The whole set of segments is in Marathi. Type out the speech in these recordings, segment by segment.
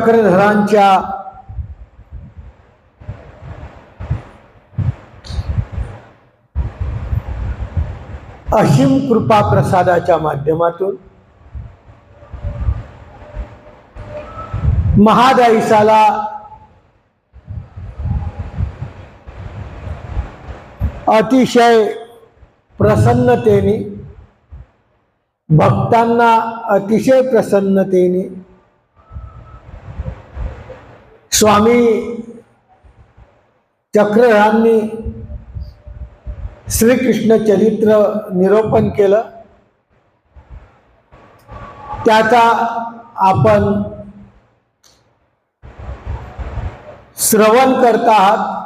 चक्रधरांच्या असीम कृपा प्रसादाच्या माध्यमातून महादायिसाला अतिशय प्रसन्नतेने, भक्तांना अतिशय प्रसन्नतेने स्वामी चक्रधरांनी श्रीकृष्ण चरित्र निरूपण केलं. त्याचा आपण श्रवण करत आहात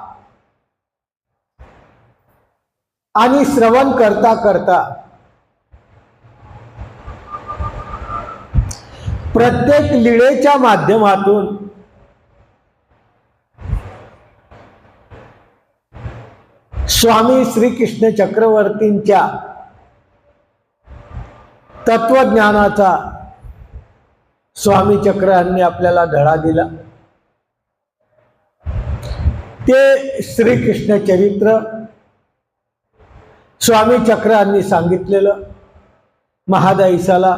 आणि श्रवण करता करता प्रत्येक लीळेच्या माध्यमातून स्वामी श्रीकृष्ण चक्रवर्तींच्या तत्वज्ञानाचा स्वामी चक्रधरांनी आपल्याला धडा दिला. ते श्रीकृष्ण चरित्र स्वामी चक्रधरांनी सांगितलेलं महादायिसाला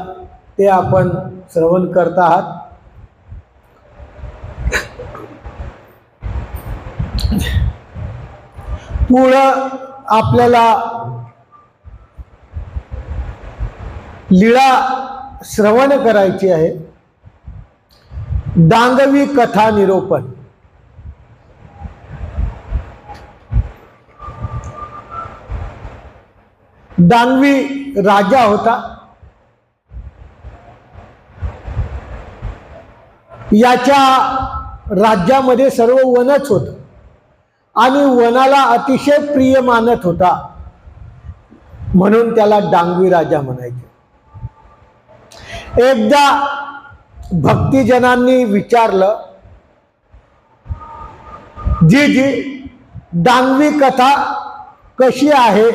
ते आपण श्रवण करत आहात. पुढं आपल्याला लीळा श्रवण करायची आहे. दांगवी कथा निरूपण. दानवी राजा होता. याच्या राज्यामध्ये सर्व वनच होतं आणि वनाला अतिशय प्रिय मानत होता, म्हणून त्याला डांगवी राजा म्हणायचे. एकदा भक्तिजनांनी विचारलं, जी डांगवी कथा कशी आहे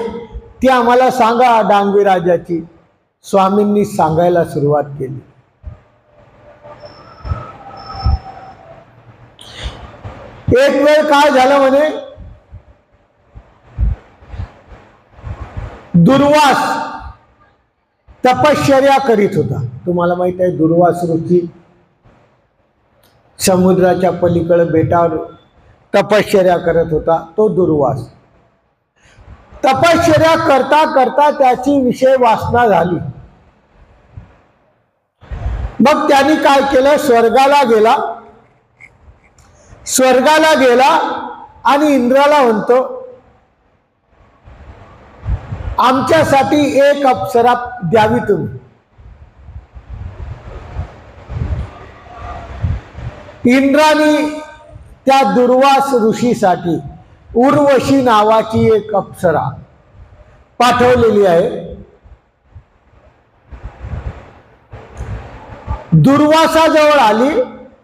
ती आम्हाला सांगा डांगवी राजाची. स्वामींनी सांगायला सुरुवात केली. एक वेळ काय झालं म्हणे, दुर्वास तपश्चर्या करीत होता. तुम्हाला माहित आहे दुर्वास ऋषी समुद्राच्या पलीकडे बेटावर तपश्चर्या करत होता. तो दुर्वास तपश्चर्या करता करता त्याची विषय वासना झाली. मग त्यांनी काय केलं, स्वर्गाला गेला आणि इंद्राला म्हणतो, आमच्यासाठी एक अप्सरा द्यावी तुम्ही. इंद्राने त्या दुर्वास ऋषीसाठी उर्वशी नावाची एक अप्सरा पाठवलेली आहे. दुर्वासाजवळ आली.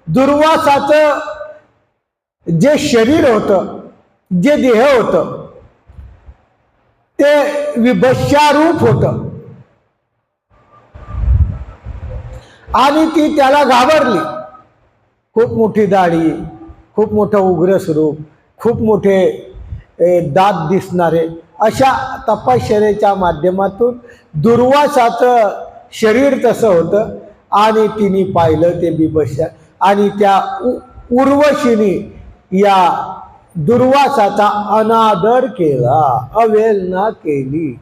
दुर्वासाचं जे शरीर होतं, जे देह होतं ते विभत्स्यारूप होतं आणि ती त्याला घाबरली. खूप मोठी दाढी, खूप मोठं उग्र स्वरूप, खूप मोठे दात दिसणारे अशा तपश्चर्येच्या माध्यमातून दुर्वासाचं शरीर तसं होतं आणि तिने पाहिलं ते विभत्स्य. आणि त्या उर्वशीने या दुर्वासाचा अनादर केला, अवहेलना केली.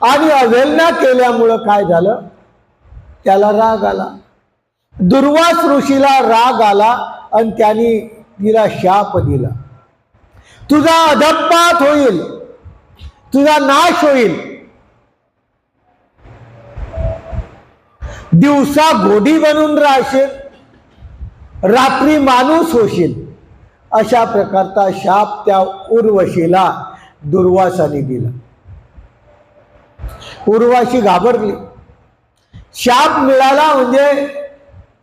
आणि अवहेलना केल्यामुळं काय झालं, त्याला राग आला. दुर्वास ऋषीला राग आला आणि त्यांनी तिला शाप दिला, तुझा अधःपात होईल, तुझा नाश होईल, दिवसा घोडी बनून राहशील, रात्री माणूस होशील. अशा प्रकारचा शाप त्या उर्वशीला दुर्वासाने दिला. उर्वशी घाबरली. शाप मिळाला म्हणजे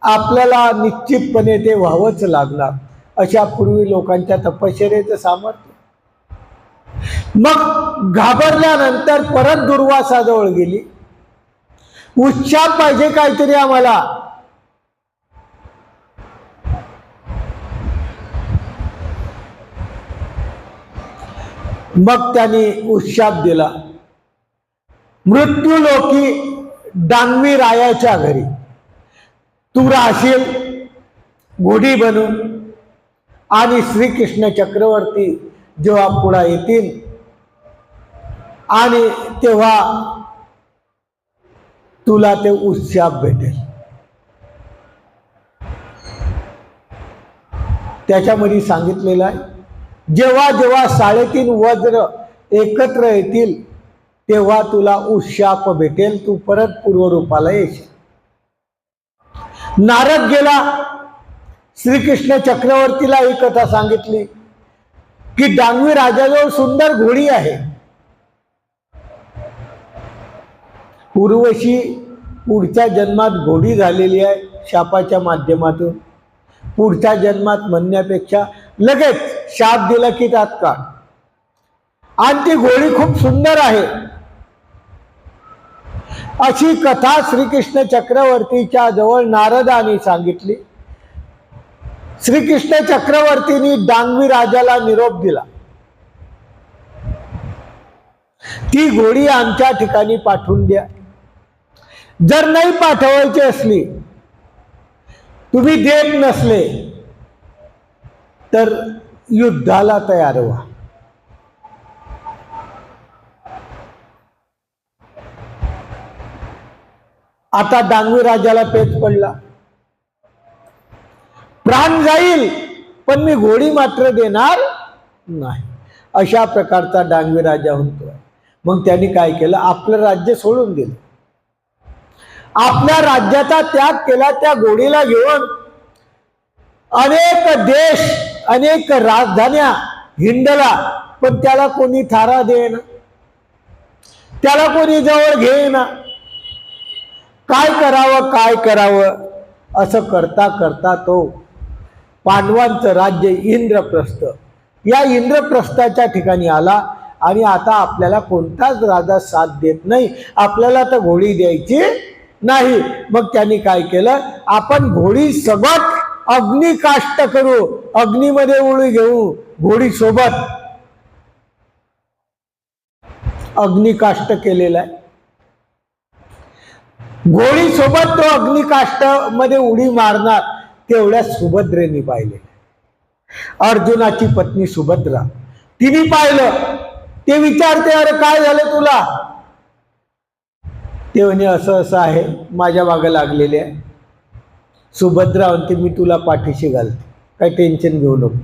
आपल्याला निश्चितपणे ते व्हावंच लागणार. अशा पूर्वी लोकांच्या तपश्चर्येचं सामर्थ्य. मग घाबरल्यानंतर परत दुर्वासाजवळ गेली. उत्साह पाहिजे काहीतरी आम्हाला. मग त्यांनी उशाप दिला, मृत्यूलोकी दानवी रायाच्या घरी तू राहशील घोडी बनून, आणि श्रीकृष्ण चक्रवर्ती जेव्हा पुढे येतील आणि तेव्हा तुला ते उशाप भेटेल. त्याच्यामध्ये सांगितलेलं आहे, जेव्हा जेव्हा 3.5 वज्र एकत्र येतील तेव्हा तुला उशाप भेटेल, तू परत पूर्वरूपाला येशील. नारद गेला, श्रीकृष्ण चक्रवर्तीला ही कथा सांगितली की दानवी राजाजवळ सुंदर घोडी आहे. उर्वशी पुढच्या जन्मात घोडी झालेली आहे शापाच्या माध्यमातून. पुढच्या जन्मात म्हणण्यापेक्षा लगेच शाप दिला की तात्काळ. आणि ती घोडी खूप सुंदर आहे अशी कथा श्रीकृष्ण चक्रवर्तीच्या जवळ नारदाने सांगितली. श्रीकृष्ण चक्रवर्तींनी दानवी राजाला निरोप दिला, ती घोडी आमच्या ठिकाणी पाठवून द्या. जर नाही पाठवायची असली, तुम्ही देत नसले तर युद्धाला तयार व्हा. आता दानवी राजाला पेच पडला, प्राण जाईल पण मी घोडी मात्र देणार नाही, अशा प्रकारचा दानवी राजा म्हणतोय. मग त्यांनी काय केलं, आपलं राज्य सोडून दिलं, आपल्या राज्याचा त्याग केला. त्या घोडीला घेऊन अनेक देश अनेक राजधान्या हिंडला, पण त्याला कोणी थारा देईना, त्याला कोणी जवळ घेईना. काय करावं असं करता करता तो पांडवांचं राज्य इंद्रप्रस्थ या इंद्रप्रस्थाच्या ठिकाणी आला. आणि आता आपल्याला कोणताच राजा साथ देत नाही, आपल्याला तर घोडी द्यायची नाही. मग त्यांनी काय केलं, आपण घोडी सोबत अग्निकाष्ट करू, अग्नीमध्ये उडी घेऊ, घोडी सोबत अग्निकाष्ट केलेला आहे. घोडी सोबत तो अग्निकाष्ट मध्ये उडी मारणार तेवढ्या सुभद्रेने पाहिले. अर्जुनाची पत्नी सुभद्रा, तिने पाहिलं. ते विचारते, अरे काय झालं तुला? ते म्हणे असं असं आहे, माझ्या मागे लागलेले आहे. सुभद्रा म्हणते, मी तुला पाठीशी घालते, काही टेन्शन घेऊ नको,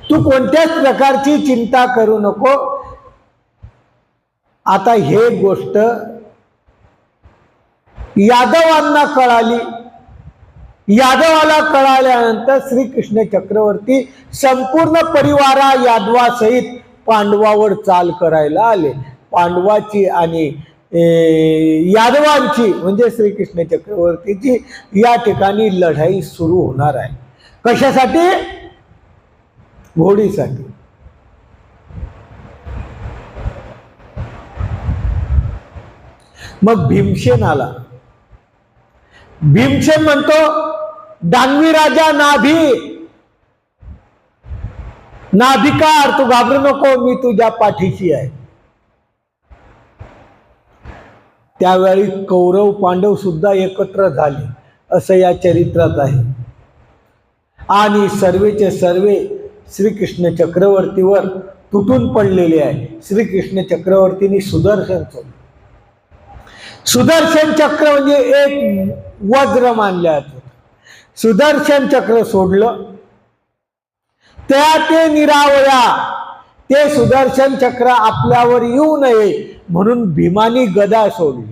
तू कोणत्याच प्रकारची चिंता करू नको. आता हे गोष्ट यादवांना कळाली. यादवाला कळाल्यानंतर श्रीकृष्ण चक्रवर्ती संपूर्ण परिवारा यादवासहित पांडवावर चाल करायला आले. पांडवाची आणि यादवांची म्हणजे श्रीकृष्ण चक्रवर्तीची या ठिकाणी लढाई सुरू होणार आहे. कशासाठी? घोडीसाठी. मग भीमसेन आला. भीमसेन म्हणतो, दानवी राजा नाभिकार, तू घाबरू नको, मी तुझ्या पाठीशी आहे. त्यावेळी कौरव पांडव सुद्धा एकत्र झाले असं या चरित्रात आहे. आणि सर्वेचे सर्वे श्रीकृष्ण चक्रवर्तीवर तुटून पडलेले आहे. श्रीकृष्ण चक्रवर्तींनी सुदर्शन सोडलं. सुदर्शन चक्र म्हणजे एक वज्र मानले जाते. सुदर्शन चक्र सोडलं, त्या ते निरावया, ते सुदर्शन चक्र आपल्यावर येऊ नये म्हणून भीमानी गदा सोडली.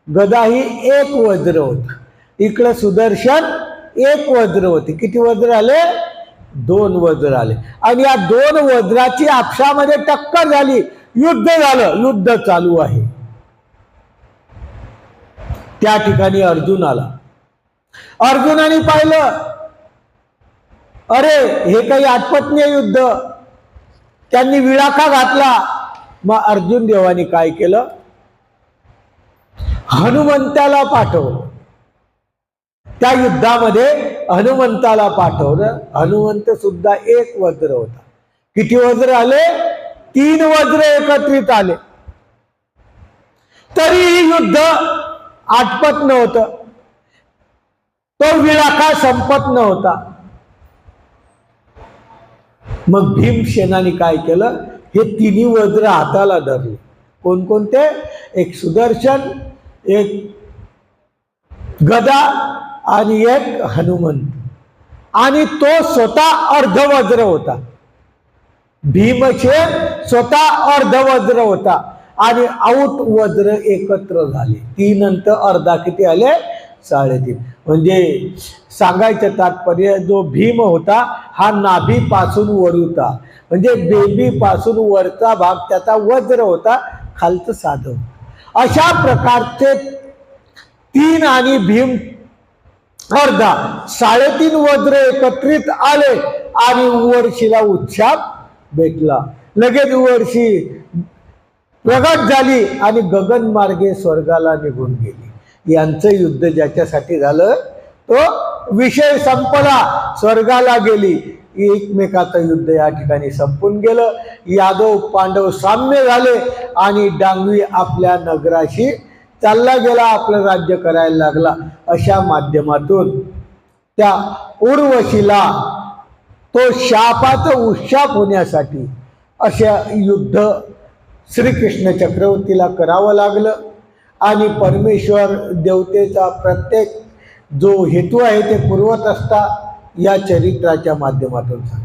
गदा ही एक वज्र होत, इकडे सुदर्शन एक वज्र होते. किती वज्र आले? 2 वज्र आले. आणि या 2 वज्राची आपसामध्ये टक्कर झाली, युद्ध झालं. युद्ध चालू आहे. त्या ठिकाणी अर्जुन आला. अर्जुनाने पाहिलं, अरे हे काही आटपत नाही युद्ध. त्यांनी विळाखा घातला. मग अर्जुन देवाने काय केलं, हनुमंताला पाठवलं. त्या युद्धामध्ये हनुमंताला पाठवलं. हनुमंत सुद्धा एक वज्र होता. किती वज्र आले? 3 वज्र एकत्रित आले तरीही युद्ध आटपत नव्हतं, तो विळखा संपत नव्हता. मग भीमसेनाने काय केलं, हे तिन्ही वज्र हाताला धरले. कोणकोणते? एक सुदर्शन, एक गदा आणि एक हनुमंत. आणि तो स्वतः अर्धवज्र होता. भीमसेन स्वतः अर्धवज्र होता आणि आऊट वज्र एकत्र झाले. 3 नंतर अर्धा किती आले? 3.5. म्हणजे सांगायचं तात्पर्य, जो भीम होता हा नाभीपासून वर होता, म्हणजे बेबी पासून वरचा भाग त्याचा वज्र होता, खालचं साधं. अशा प्रकारचे 3 आणि भीम अर्धा, 3.5 वज्र एकत्रित आले आणि वर्षीला उत्साह भेटला. लगेच वर्षी प्रगट झाली आणि गगनमार्गे स्वर्गाला निघून गेली. यांचं युद्ध ज्याच्यासाठी झालं तो विषय संपला, स्वर्गाला गेली. एकमेकाचं युद्ध या ठिकाणी संपून गेलं. यादव पांडव साम्य झाले आणि डांगवी आपल्या नगराशी चालला गेला, आपलं राज्य करायला लागला. अशा माध्यमातून त्या उर्वशीला तो शापाचं उशाप होण्यासाठी अशा युद्ध श्रीकृष्ण चक्रवर्तीला करावं लागलं. आणि परमेश्वर देवतेचा प्रत्येक जो हेतू आहे ते पुरवत असता या चरित्राच्या माध्यमातून सांग.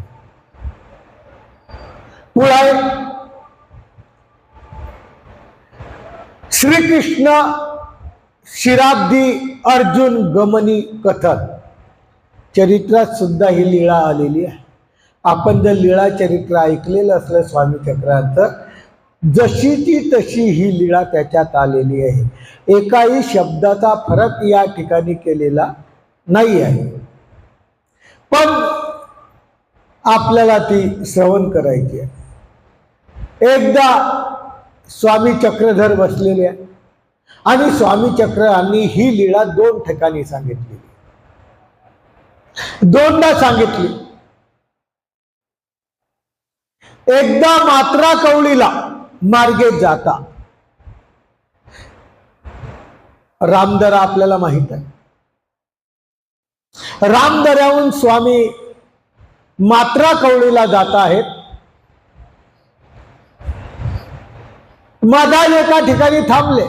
पुढे श्रीकृष्ण शिराब्दी अर्जुन गमनी कथन चरित्रात सुद्धा ही लीळा आलेली आहे. आपण जर लीळा चरित्र ऐकलेलं असलं स्वामी चक्रांचं, जशीची तशी ही लीळा त्याच्यात आलेली आहे. एकाही शब्दाचा फरक या ठिकाणी केलेला नाही आहे, पण आपल्याला ती श्रवण करायची आहे. एकदा स्वामी चक्रधर बसलेले आहे आणि स्वामी चक्रांनी ही लीळा 2 ठिकाणी सांगितली, 2दा सांगितली. एकदा मात्रा कवळीला मार्गे जाता, रामदरा आपल्याला माहित आहे. रामदऱ्याहून स्वामी मात्रा कवळीला जात आहेत. मधाल एका ठिकाणी थांबले.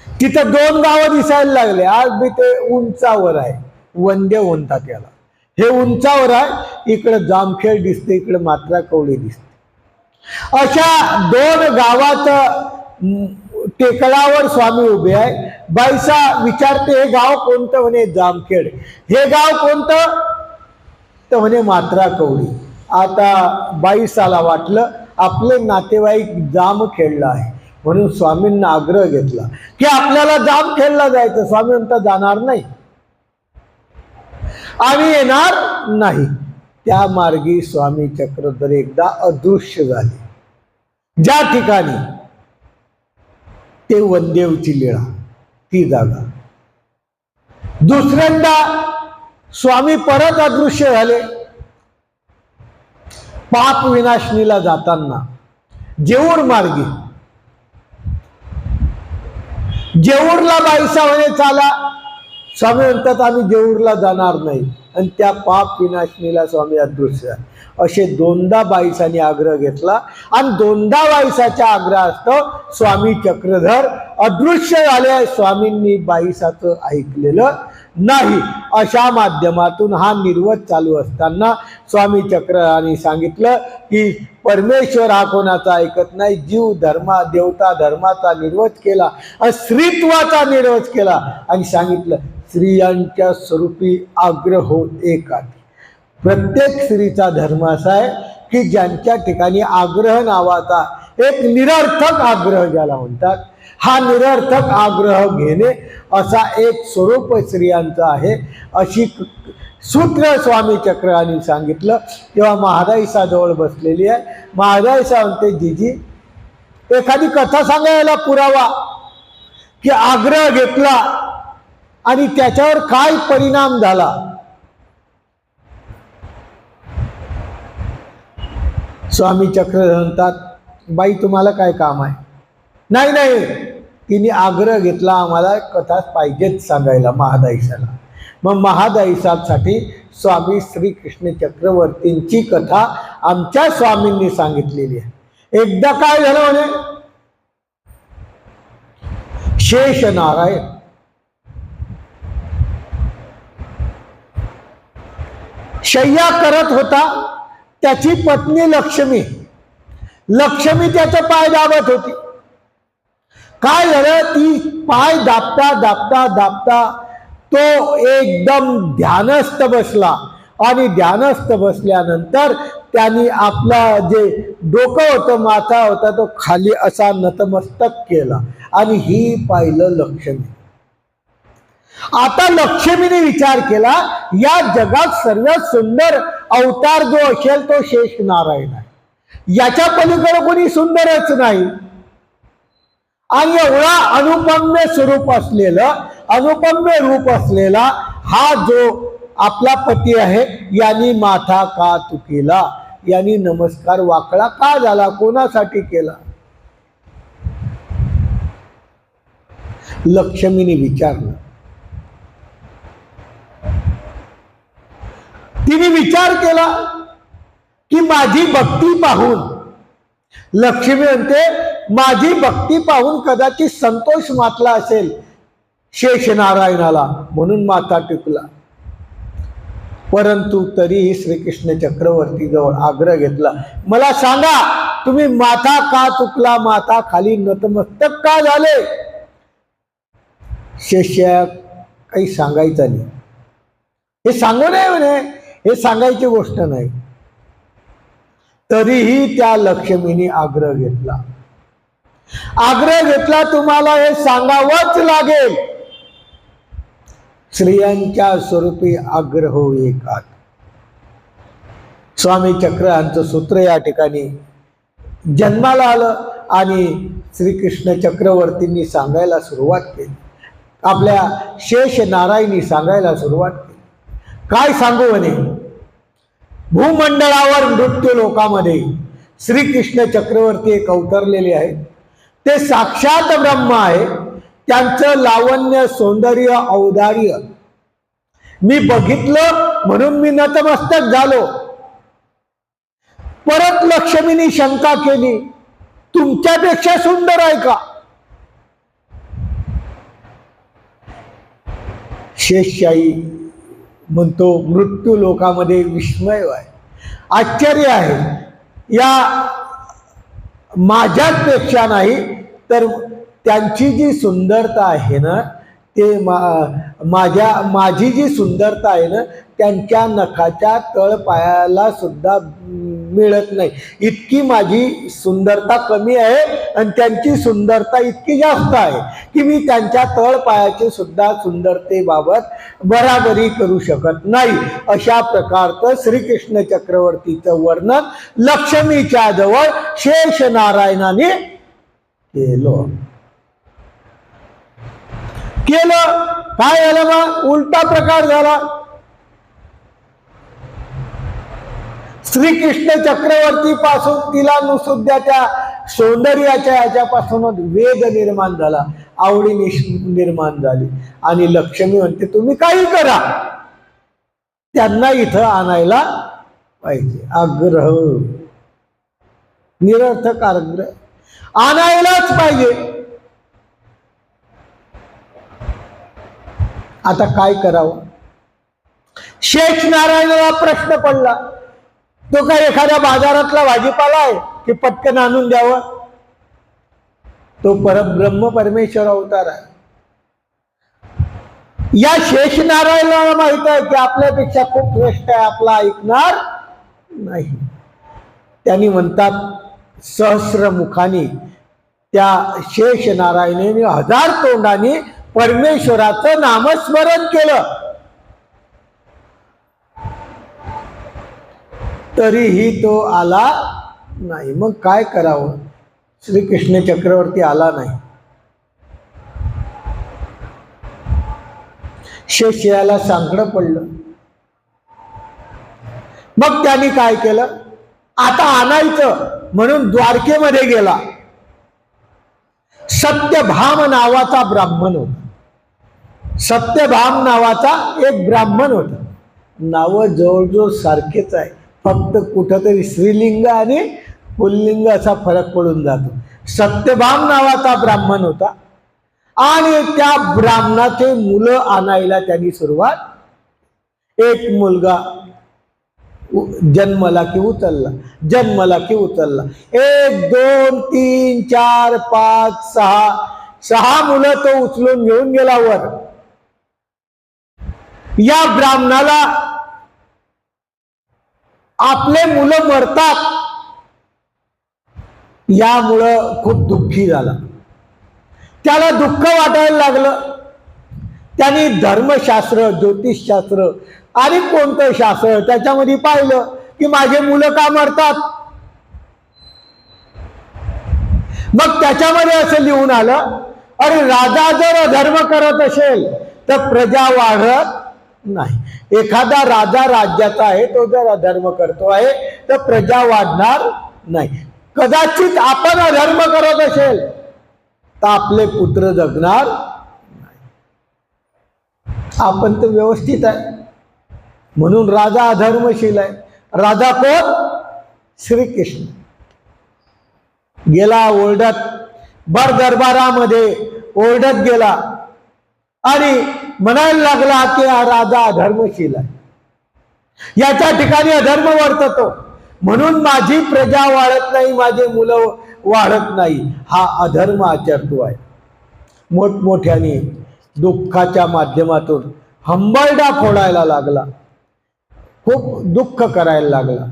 तिथं 2 गावं दिसायला लागले. आज बी ते उंचावर आहे, वंदे म्हणतात त्याला. हे उंचावर आहे, इकडे जामखेड दिसते, इकडे मात्रा कवळी दिसते. अशा 2 गावात टेकडावर स्वामी उभे आहे. बाईसा विचारते, हे गाव कोणतं? म्हणे जामखेड. हे गाव कोणतं? तर म्हणे मात्रा कवळी. आता बाईसाला वाटलं आपले नातेवाईक जामखेडला आहे, म्हणून स्वामींना आग्रह घेतला की आपल्याला जामखेडला जायचं. स्वामी म्हणता जाणार नाही, आम्ही येणार नाही. त्या मार्गी स्वामी चक्रधर एकदा अदृश्य झाले, ज्या ठिकाणी ते वनदेवची लीळा ती जागा. दुसऱ्यांदा स्वामी परत अदृश्य झाले. पाप विनाशनीला जाताना जेऊर मार्गी, जेऊरला बाईसा म्हणे चाला. स्वामी म्हणतात आम्ही जेऊरला जाणार नाही, आणि त्या पाप विनाशनीला स्वामी अदृश्य झाले. असे 2दा बाईसांनी आग्रह घेतला आणि 2दा बाईसाच्या आग्रहास्तव स्वामी चक्रधर अदृश्य झाले. स्वामींनी बाईसाचं ऐकलेलं नाही. अशा माध्यमातून हा निर्वत चालू असताना स्वामी चक्रधरांनी सांगितलं की परमेश्वर हा कोणाचा ऐकत नाही. जीव धर्मा देवता धर्माचा निर्वच केला आणि स्त्रीत्वाचा निर्वच केला आणि सांगितलं स्त्रियांच्या स्वरूपी आग्रह हो एकाठी. प्रत्येक स्त्रीचा धर्म असा आहे की ज्यांच्या ठिकाणी आग्रह नावाचा एक निरर्थक आग्रह ज्याला म्हणतात, हा निरर्थक आग्रह घेणे असा एक स्वरूप स्त्रियांचा आहे. अशी सूत्र स्वामी चक्रांनी सांगितलं. तेव्हा महादाईसाजवळ बसलेली आहे. महादाईसा म्हणते जीजी एखादी कथा सांगायला पुरावा की आग्रह घेतला आणि त्याच्यावर काय परिणाम झाला. स्वामी चक्र म्हणतात, बाई तुम्हाला काय काम आहे? नाही नाही, तिने आग्रह घेतला आम्हाला कथा पाहिजेच सांगायला महादाईसाला. मग महादाईसाठी स्वामी श्रीकृष्ण चक्रवर्तींची कथा आमच्या स्वामींनी सांगितलेली आहे. एकदा काय झालं म्हणे, शेष नारायण शय्या करत होता. त्याची पत्नी लक्ष्मी त्याचा पाय दाबत होती. काय झालं, ती पाय दाबता दाबता दाबता तो एकदम ध्यानस्थ बसला. आणि ध्यानस्थ बसल्यानंतर त्यांनी आपला जे डोकं होतं, माथा होता, तो खाली असा नतमस्तक केला. आणि ही पाहिलं लक्ष्मी. आता लक्ष्मीने विचार केला, या जगात सर्वात सुंदर अवतार जो असेल तो शेष नारायण आहे. याच्या पलीकडे कोणी सुंदरच नाही. आणि एवढा अनुपम्य स्वरूप असलेलं, अनुपम्य रूप असलेला हा जो आपला पती आहे, यांनी माथा का चुकीला, यांनी नमस्कार वाकडा का झाला, कोणासाठी केला? लक्ष्मीने विचारलं. तिने विचार केला की माझी भक्ती पाहून, लक्ष्मी म्हणते माझी भक्ती पाहून कदाचित संतोष मातला असेल शेष नारायणाला, म्हणून माथा टेकला. परंतु तरीही श्रीकृष्ण चक्रवर्ती जवळ आग्रह घेतला, मला सांगा तुम्ही माथा का चुकला, माथा खाली नतमस्तक का झाले? शेष्या काही सांगायचं नाही. हे सांगू नये म्हणे, हे सांगायची गोष्ट नाही. तरीही त्या लक्ष्मीने आग्रह घेतला. तुम्हाला हे सांगावंच लागेल. स्त्रियांच्या स्वरूपी आग्रह एकात. स्वामी चक्र यांचं सूत्र या ठिकाणी जन्माला आलं आणि श्रीकृष्ण चक्रवर्तींनी सांगायला सुरुवात केली. आपल्या शेष नारायणी सांगायला सुरुवात केली. काय सांगू म्हणे, भूमंडळावर मृत्यू लोकामध्ये श्रीकृष्ण चक्रवर्ती एक अवतरलेले आहेत. ते साक्षात ब्रह्म आहे. त्यांचं लावण्य, सौंदर्य, औदार्य मी बघितलं म्हणून मी नतमस्तक झालो. परत लक्ष्मीनी शंका केली, तुमच्यापेक्षा सुंदर आहे का? शेषशाही म्हणतो मृत्यू लोकामध्ये विस्मय आहे, आश्चर्य आहे. या माझ्यापेक्षा नाही तर त्यांची जी सुंदरता आहे ना, ते माझी जी सुंदरता आहे ना, त्यांच्या नखाच्या तळपायाला सुद्धा मिळत नाही. इतकी माझी सुंदरता कमी आहे आणि त्यांची सुंदरता इतकी जास्त आहे की मी त्यांच्या तळपायाची सुद्धा सुंदरतेबाबत बराबरी करू शकत नाही. अशा प्रकारचं श्रीकृष्ण चक्रवर्तीचं वर्णन लक्ष्मीच्या जवळ शेष नारायणाने केलं. काय झालं मग? उलटा प्रकार झाला. श्रीकृष्ण चक्रवर्ती पासून तिला नुसुद्धा त्या सौंदर्याच्या याच्यापासूनच वेग निर्माण झाला, आवडी निर्माण झाली. आणि लक्ष्मी म्हणते तुम्ही काही करा, त्यांना इथं आणायला पाहिजे. आग्रह, निरर्थक आग्रह, आणायलाच पाहिजे. आता काय करावं? शेष नारायणाला प्रश्न पडला. तो काय एखाद्या बाजारातला भाजीपाला आहे की पटकन आणून द्यावं? तो परब्रह्म परमेश्वर अवतार आहे. या शेष नारायणाला माहित आहे की आपल्यापेक्षा खूप श्रेष्ठ आहे, आपला ऐकणार नाही. त्यांनी म्हणतात सहस्र मुखानी त्या शेष नारायणाने 1000 तोंडांनी परमेश्वराचं नामस्मरण केलं, तरीही तो आला नाही. मग काय करावं? श्रीकृष्ण चक्रवर्ती आला नाही. शेषयाला सांगणं पडलं. मग त्यांनी काय केलं? आता आणायचं म्हणून द्वारकेमध्ये गेला. सत्यभाम नावाचा ब्राह्मण होता. सत्यभाम नावाचा एक ब्राह्मण होता. नावं जवळजवळ सारखेच आहे, फक्त कुठंतरी स्त्रीलिंग आणि पुल्लिंग असा फरक पडून जातो. सत्यभाम नावाचा ब्राह्मण होता आणि त्या ब्राह्मणाचे मुलं आणायला त्यांनी सुरुवात. एक मुलगा जन्मला की उचलला, जन्मला की उचलला. 1 2 3 4 5 6 मुलं तो उचलून घेऊन गेला वर. या ब्राह्मणाला आपले मुलं मरतात यामुळं खूप दुःखी झाला. त्याला दुःख वाटायला लागलं. त्यांनी धर्मशास्त्र, ज्योतिषशास्त्र आणि कोणतं शास्त्र त्याच्यामध्ये पाहिलं की माझे मुलं का मरतात. मग त्याच्यामध्ये असं लिहून आलं, अरे राजा जर अधर्म करत असेल तर प्रजा वाढत नाही. एखादा राजा राज्याचा आहे, तो जर अधर्म करतो आहे तर प्रजा वाढणार नाही. कदाचित आपण अधर्म करत असेल तर आपले पुत्र जगणार नाही. आपण तर व्यवस्थित आहे म्हणून राजा अधर्मशील आहे. राजा कोण? श्रीकृष्ण. गेला ओरडत, भर दरबारामध्ये ओरडत गेला आणि म्हणायला लागला की हा राजा अधर्मशील आहे, याच्या ठिकाणी अधर्म वर्ततो म्हणून माझी प्रजा वाढत नाही, माझे मुलं वाढत नाही. हा अधर्म आचरतो आहे. मोठमोठ्याने दुःखाच्या माध्यमातून हंबरडा फोडायला लागला, खूप दुःख करायला लागला.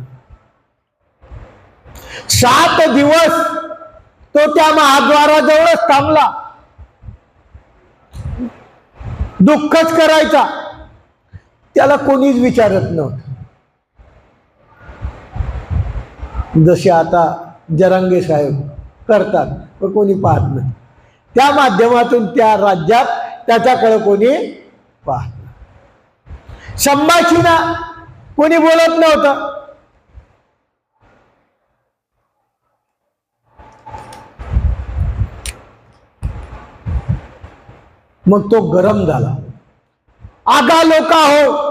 7 दिवस तो त्या महाद्वाराजवळच थांबला, दुःखच करायचा. त्याला कोणीच विचारत नव्हतं. जसे आता जरांगे साहेब करतात पण कोणी पाहत नाही. त्या माध्यमातून त्या राज्यात त्याच्याकडे कोणी पाहत नाही. संभाषीना कोणी बोलत नव्हतं. मग तो गरम झाला. आगा लोका हो,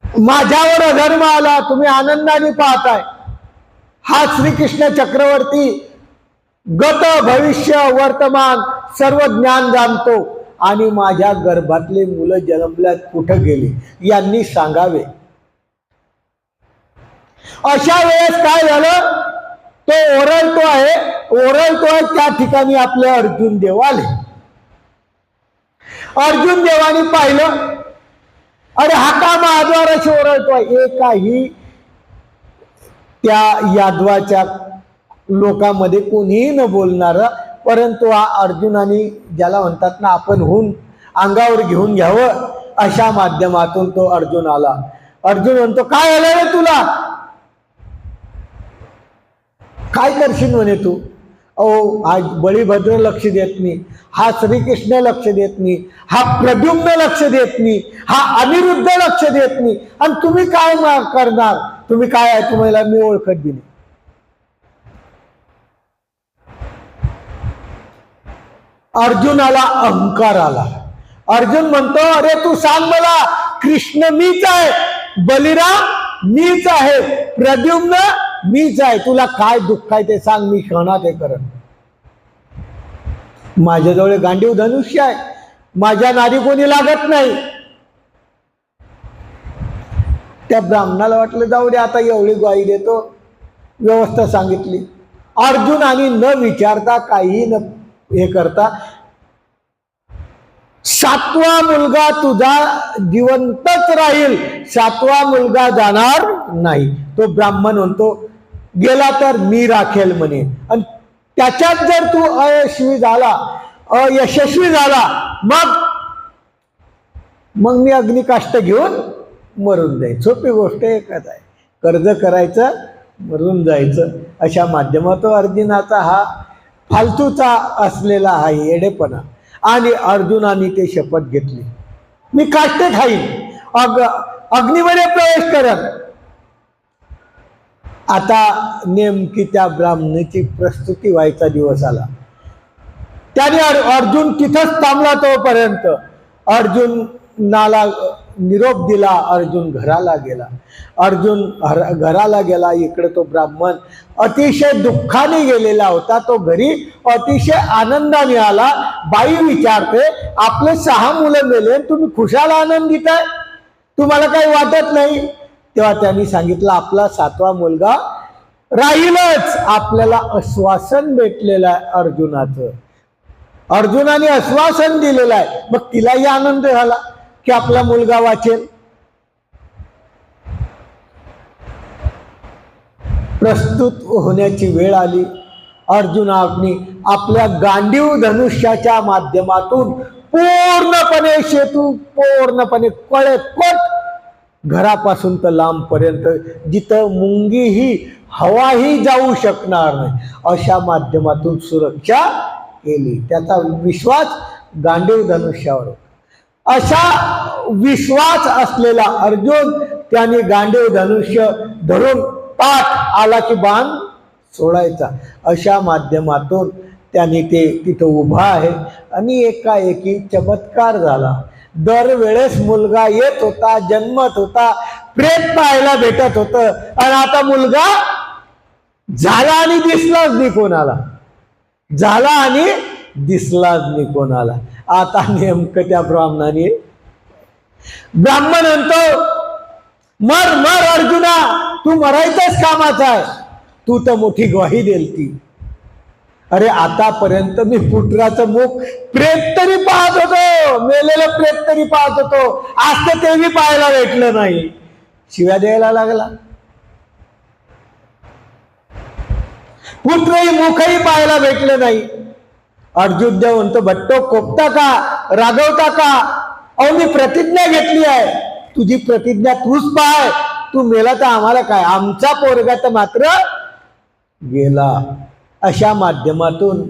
माझ्यावर अधर्म आला, तुम्ही आनंदाने पाहताय. हा श्रीकृष्ण चक्रवर्ती गत भविष्य वर्तमान सर्व ज्ञान जाणतो आणि माझ्या गर्भातले मुलं जन्मल्यात कुठं गेले यांनी सांगावे. अशा वेळेस काय झालं, तो ओरडतोय. त्या ठिकाणी आपले अर्जुन देव आले. अर्जुन देवानी पाहिलं, अरे हा का महाद्वाराशी ओरडतोय. एकाही त्या यादवाच्या लोकांमध्ये कोणीही न बोलणार, परंतु हा अर्जुनाने ज्याला म्हणतात ना आपण होऊन अंगावर घेऊन घ्यावं, अशा माध्यमातून तो अर्जुन आला. अर्जुन म्हणतो, काय आलं रे तुला, काय करशील म्हणे तू. हा बळीभद्र लक्ष देत नाही, हा श्रीकृष्ण लक्ष देत नाही, हा प्रद्युम्न लक्ष देत नाही, हा अनिरुद्ध लक्ष देत नाही, आणि तुम्ही काय करणार, तुम्ही काय आहे, तुम्हाला मी ओळखत बी नाही. अर्जुनाला अहंकार आला. अर्जुन म्हणतो, अरे तू सांग मला, कृष्ण मीच आहे, बलिराम मीच आहे, प्रद्युम्न मीच आहे, तुला काय दुःख आहे ते सांग, मी क्षणात हे करन. माझ्याजवळ गांडीव धनुष्य आहे, माझ्या नादी कोणी लागत नाही. त्या ब्राह्मणाला वाटलं जाऊ दे आता एवढी ग्वाही देतो, व्यवस्था सांगितली. अर्जुनाने न विचारता काही न हे करता, 7वा मुलगा तुझा जिवंतच राहील, 7वा मुलगा जाणार नाही. तो ब्राह्मण म्हणतो, गेला तर मी राखेल म्हणे, आणि त्याच्यात जर तू अयशस्वी झाला मग मी अग्निकाष्ट घेऊन मरून जाईल. सोपी गोष्ट एकच आहे, कर्ज करायचं, मरून जायचं. अशा माध्यमातून अर्जुनाचा हा फालतूचा असलेला हा येडेपणा. आणि अर्जुनाने ते शपथ घेतली, मी काष्ट खाईन, अग्नीमध्ये प्रवेश करत. आता नेमकी त्या ब्राह्मणाची प्रस्तुती व्हायचा दिवस आला. त्याने अर्जुन तिथंच थांबला. तोपर्यंत अर्जुनाला निरोप दिला. अर्जुन घराला गेला. अर्जुन घराला गेला. इकडे तो ब्राह्मण अतिशय दुःखाने गेलेला होता. तो घरी अतिशय आनंदाने आला. बाई विचारते, आपले 6 मुलं मेले, तुम्ही खुशाल आनंदित आहे, तुम्हाला काही वाटत नाही? तेव्हा त्यांनी सांगितलं, आपला 7वा मुलगा राहीलच. आपल्याला आश्वासन भेटलेलं आहे अर्जुनाचं. अर्जुनाने आश्वासन दिलेलं आहे. मग तिलाही आनंद झाला की आपला मुलगा वाचेल. प्रस्तुत होण्याची वेळ आली. अर्जुनाने आपल्या गांडीव धनुष्याच्या माध्यमातून पूर्णपणे सेतू, पूर्णपणे कळेकोट घरापासून तर लांबपर्यंत, जिथं मुंगीही हवाही जाऊ शकणार नाही, अशा माध्यमातून सुरक्षा केली. त्याचा विश्वास गांडीव धनुष्यावर होता. अशा विश्वास असलेला अर्जुन त्याने गांडीव धनुष्य धरून पाठ आला की बाण सोडायचा. अशा माध्यमातून त्याने ते तिथं उभा आहे. आणि एकाएकी चमत्कार झाला. दरवेळेस मुलगा येत होता, जन्मत होता, प्रेत पाहायला भेटत होतं, आणि आता मुलगा झाला आणि दिसलाच नाही कोणाला. झाला आणि दिसलाच नाही कोणाला. आता नेमकं त्या ब्राह्मण म्हणतो, मर मर अर्जुना, तू मरायचाच कामाचा आहे, तू तर मोठी ग्वाही दिलती. अरे आतापर्यंत मी पुत्राचं मुख प्रेत तरी पाहत होतो, मेलेलं प्रेत तरी पाहत होतो, आज तर तेही पाहायला भेटलं नाही. शिव्या द्यायला लागला. पुत्रही मुखही पाहायला भेटलं नाही. अर्जुन देव म्हणतो, भट्टो कोपता का, रागवता का? अहो मी प्रतिज्ञा घेतली आहे. तुझी प्रतिज्ञा तूच पाय. तू मेला तर आम्हाला काय, आमचा पोरगा तर मात्र गेला. अशा माध्यमातून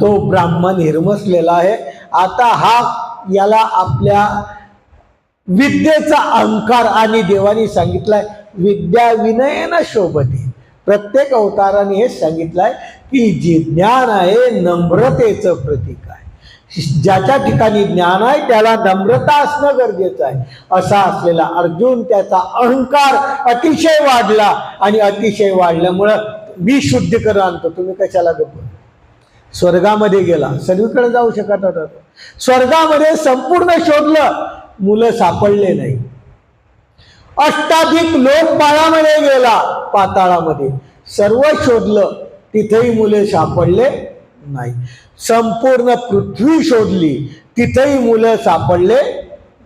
तो ब्राह्मण हिरमसलेला आहे. आता याला आपल्या विद्येचा अहंकार, आणि देवाने सांगितलाय विद्या विनयेन शोभते. प्रत्येक अवताराने हे सांगितलंय की जे ज्ञान आहे नम्रतेचं प्रतीक आहे. ज्याच्या ठिकाणी ज्ञान आहे त्याला नम्रता असणं गरजेचं आहे. असा असलेला अर्जुन, त्याचा अहंकार अतिशय वाढला, आणि अतिशय वाढल्यामुळं मी शुद्धीकरण आणतो, तुम्ही कशाला गप्प. स्वर्गामध्ये गेला, सर्वीकडे जाऊ शकत होता. स्वर्गामध्ये संपूर्ण शोधलं, मुलं सापडले नाही. अष्टाधिक लोकपाळामध्ये गेला, पाताळामध्ये सर्व शोधलं, तिथेही मुले सापडले नाही. संपूर्ण पृथ्वी शोधली, तिथेही मुलं सापडले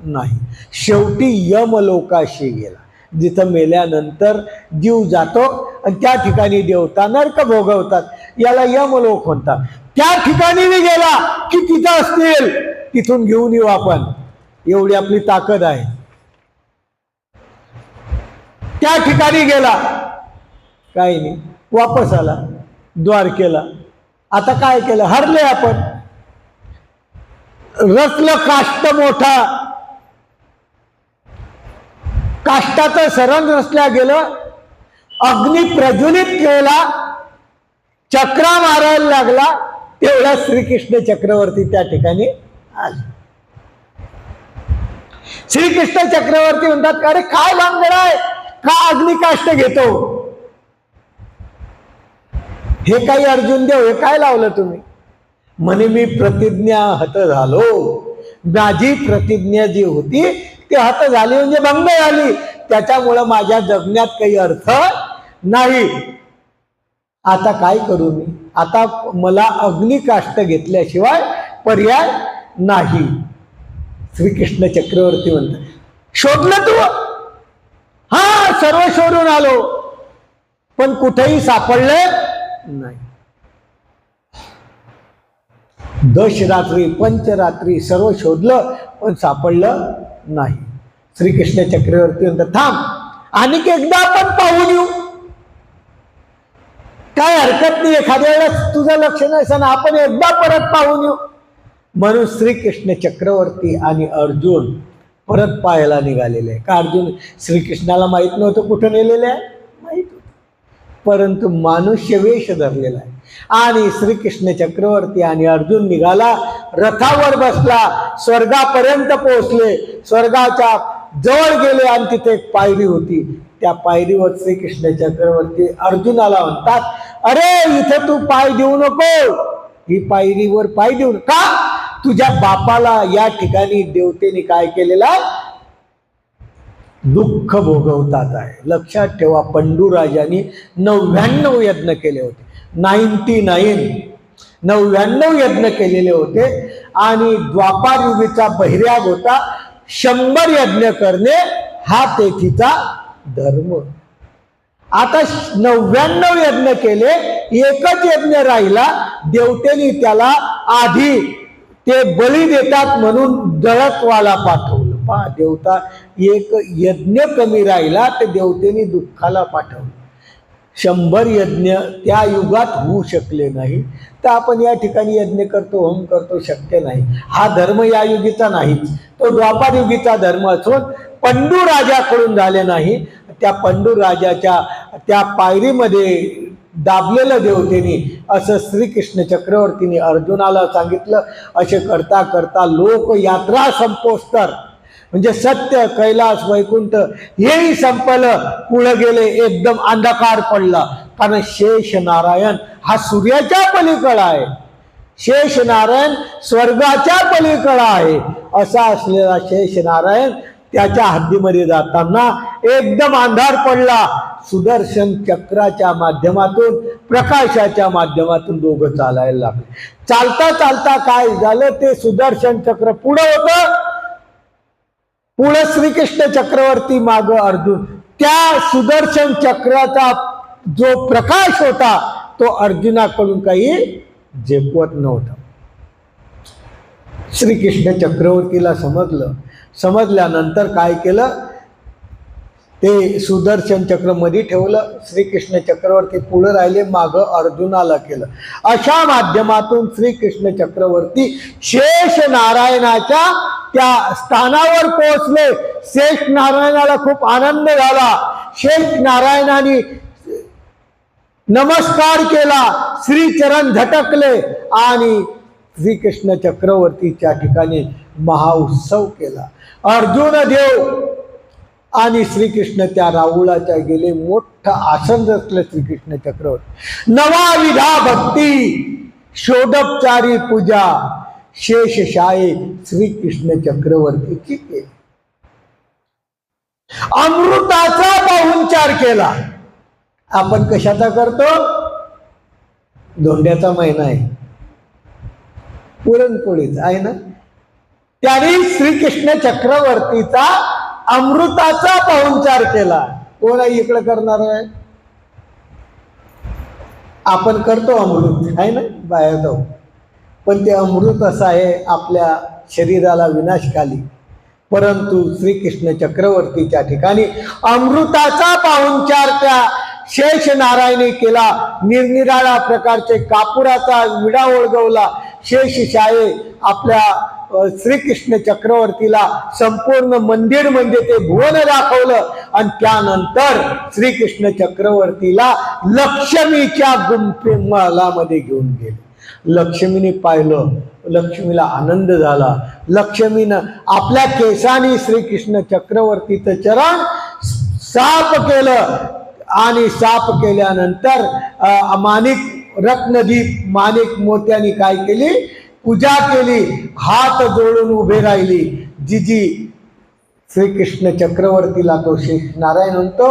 नाही. शेवटी यमलोकाशी गेला, जिथं मेल्यानंतर जीव जातो आणि त्या ठिकाणी देवता नरक भोगवतात, याला यमलोक म्हणतात. त्या ठिकाणी मी गेला की तिथं असतील, तिथून घेऊन येऊ आपण, एवढी आपली ताकद आहे. त्या ठिकाणी गेला, काही नाही, वापस आला द्वारकेला. आता काय केलं, हरले आपण. रचलं काष्ट मोठा, काष्टाचं शरण रचल्या गेलं, अग्नी प्रज्वलित केला, चक्रा मारायला लागला. तेवढा श्रीकृष्ण चक्रवर्ती त्या ठिकाणी आले. श्रीकृष्ण चक्रवर्ती म्हणतात, अरे काय भानगड आहे, का अग्निकाष्ट घेतो? हे काही अर्जुन देव, हे काय लावलं तुम्ही? म्हणे मी प्रतिज्ञा हत झालो. माझी प्रतिज्ञा जी होती ती हत झाली, म्हणजे भंग झाली. त्याच्यामुळं माझ्या जगण्यात काही अर्थ नाही. आता काय करू मी? आता मला अग्निकाष्ट घेतल्याशिवाय पर्याय नाही. श्रीकृष्ण चक्रवर्ती म्हणतात, शोधलं तू? हा, सर्व शोधून आलो, पण कुठेही सापडले नाही. दशरात्री पंचरात्री सर्व शोधलं, पण सापडलं नाही. श्रीकृष्ण चक्रवर्ती म्हणतात, थांब, आणि एकदा आपण पाहून येऊ, काय हरकत नाही, एखाद्या वेळेस तुझं लक्ष नसेल, आपण एकदा परत पाहून येऊ. म्हणून श्रीकृष्ण चक्रवर्ती आणि अर्जुन परत पाहायला निघालेले. का अर्जुन श्रीकृष्णाला माहित नव्हतं कुठं नेलेले आहे? माहित होतं. परंतु मानुष्य वेश धरलेला आहे. आणि श्रीकृष्ण चक्रवर्ती आणि अर्जुन निघाला, रथावर बसला, स्वर्गापर्यंत पोहोचले, स्वर्गाच्या जवळ गेले आणि तिथे एक पायरी होती. त्या पायरीवर श्रीकृष्ण चक्रवर्ती अर्जुनाला म्हणतात, अरे इथे तू पाय देऊ नको, ही पायरीवर पाय देऊ नका. तुझ्या बापाला या ठिकाणी देवतेने काय केलेला, दुःख भोगवतात आहे. लक्षात ठेवा, पंडूराजांनी 99 यज्ञ केले होते. 99 यज्ञ केलेले होते. आणि द्वापार युगीचा बहिर्याग होता. 100 यज्ञ करणे हा तेथीचा धर्म. आता 99 यज्ञ केले, एकच यज्ञ राहिला. देवतेने त्याला आधी ते बळी देतात म्हणून जळतवाला पाठवलं. पहा, देवता एक यज्ञ कमी राहिला तर देवतेने दुःखाला पाठवलं. 100 यज्ञ त्या युगात होऊ शकले नाही, तर आपण या ठिकाणी यज्ञ करतो, होम करतो, शक्य नाही. हा धर्म या युगीचा नाही, तो द्वापार युगीचा धर्म असून पंडू राजाकडून झाले नाही. त्या पंडू राजाच्या त्या पायरीमध्ये दाबलेलं देवतेने असं श्रीकृष्ण चक्रवर्तीने अर्जुनाला सांगितलं. असे करता करता लोक यात्रा संपोस्तर, म्हणजे सत्य, कैलास, वैकुंठ हेही संपलं. पुढे गेले, एकदम अंधकार पडला. कारण शेष नारायण हा सूर्याच्या पलीकडे आहे, शेष नारायण स्वर्गाच्या पलीकडे आहे. असा असलेला शेष नारायण त्याच्या हद्दीमध्ये जाताना एकदम अंधार पडला. सुदर्शन चक्राच्या माध्यमातून, प्रकाशाच्या माध्यमातून दोघं चालायला लागले. चालता चालता काय झालं, ते सुदर्शन चक्र पुढे होतं, पुढे श्रीकृष्ण चक्रवर्ती, माग अर्जुन. त्या सुदर्शन चक्राचा जो प्रकाश होता तो अर्जुनाकडून काही झेपवत नव्हता. श्रीकृष्ण चक्रवर्तीला समजलं. समजल्यानंतर काय केलं, ते सुदर्शन चक्र मध्ये ठेवलं. श्रीकृष्ण चक्रवर्ती पुढे राहिले, माग अर्जुनाला केलं. अशा माध्यमातून श्रीकृष्ण चक्रवर्ती शेष नारायणाच्या त्या स्थानावर पोहोचले. शेष नारायणाला खूप आनंद झाला. शेष नारायणाने नमस्कार केला, श्रीचरण झटकले आणि श्रीकृष्ण चक्रवर्तीच्या ठिकाणी महाउत्सव केला. अर्जुन देव आणि श्रीकृष्ण त्या राहुळाच्या गेले. मोठं आसन रचलं श्रीकृष्ण चक्रवर्ती. नवाविधा भक्ती, षोडोपचारी पूजा शेषशाही श्रीकृष्ण चक्रवर्तीची केली. अमृताचा पाहुणचार केला. आपण कशाचा करतो, धोंड्याचा महिना आहे, पुरणपोळीच आहे ना. त्याने श्रीकृष्ण चक्रवर्तीचा अमृताचा पाहुणचार केला. कोण आहे इकडे करणार आहे, आपण करतो अमृत आहे ना, बाहेर जाऊ. पण ते अमृत असं आहे आपल्या शरीराला विनाशकाली. परंतु श्रीकृष्ण चक्रवर्तीच्या ठिकाणी अमृताचा पाहुणचार त्या शेष नारायणी केला. निरनिराळ्या प्रकारचे कापुराचा विडा ओळगवला. शेषशाही आपल्या श्रीकृष्ण चक्रवर्तीला संपूर्ण मंदिर म्हणजे ते भुवन दाखवलं. आणि त्यानंतर श्रीकृष्ण चक्रवर्तीला लक्ष्मीच्या गुंफेमध्ये घेऊन गेले. लक्ष्मीने पाहिलं, लक्ष्मीला आनंद झाला. लक्ष्मीनं आपल्या केसाने श्रीकृष्ण चक्रवर्तीचं चरण साफ केलं आणि साफ केल्यानंतर माणिक रत्नदीप माणिक मोत्याने काय केली, पूजा केली. हात जोडून उभे राहिली. जी श्रीकृष्ण चक्रवर्तीला तो शेष नारायण म्हणतो,